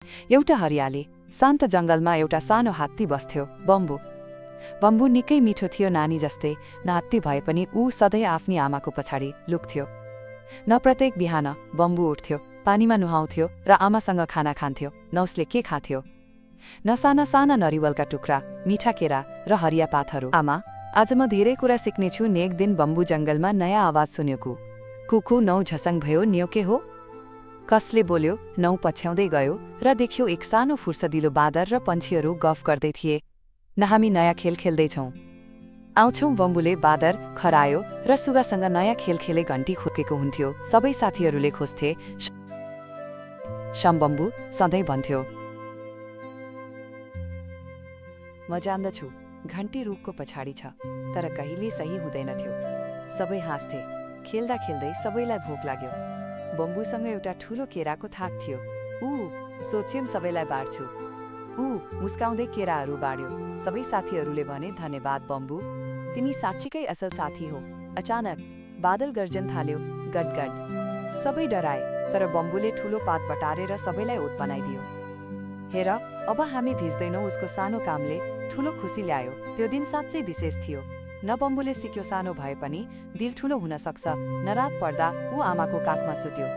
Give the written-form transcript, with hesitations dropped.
एउटा हरियाली शान्त जङ्गलमा एउटा सानो हात्ती बस्थ्यो, बम्बु। बम्बु निकै मिठो थियो, नानी जस्तै। न हात्ती भए पनि ऊ सधैँ आफ्नी आमाको पछाडि लुक्थ्यो। न प्रत्येक बिहान बम्बु उठ्थ्यो, पानीमा नुहाउँथ्यो र आमासँग खाना खान्थ्यो। न उसले के खाथ्यो, न साना साना नरिवलका टुक्रा, मिठा केरा र हरिया पातहरू। आमा, आज म धेरै कुरा सिक्नेछु नि। एक दिन बम्बु जङ्गलमा नयाँ आवाज सुन्यो, कुकु नौ झसङ भयो, न्यो के हो? कसले बोल्यो? नौ पछ्याउँदै गयो र देख्यो एक सानो फुर्सदिलो बाँदर र पन्छीहरू गफ गर्दै थिए। न हामी नयाँ खेल खेल्दैछौँ, आउँछौँ। बम्बुले बाँदर खरायो र सुगासँग नयाँ खेल खेले घन्टी खोकेको हुन्थ्यो। सबै साथीहरूले खोज्थे। बम्बु सधैँ भन्थ्यो, म जान्दछु, घन्टी रुखको पछाडि छ, तर कहिले सही हुँदैनथ्यो। सबै हाँस्थे। खेल्दा खेल्दै सबैलाई भोक लाग्यो। बम्बुसँग एउटा ठुलो केराको थाक थियो। सोच्यौँ सबैलाई बाँड्छु। मुस्काउँदै केराहरू बाँड्यो। सबै साथीहरूले भने, धन्यवाद बम्बु, तिमी साँच्चीकै असल साथी हो। अचानक बादल गर्जन थाल्यो, गडगड। सबै डराए, तर बम्बुले ठुलो पात बटारेर सबैलाई ओत बनाइदियो। हेर, अब हामी भिज्दैनौँ। उसको सानो कामले ठुलो खुसी ल्यायो। त्यो दिन साँच्चै विशेष थियो। न बम्बुले सिक्यो सानो भए पनि दिल ठुलो हुन सक्छ। न रात पर्दा ऊ आमाको काखमा सुत्यो।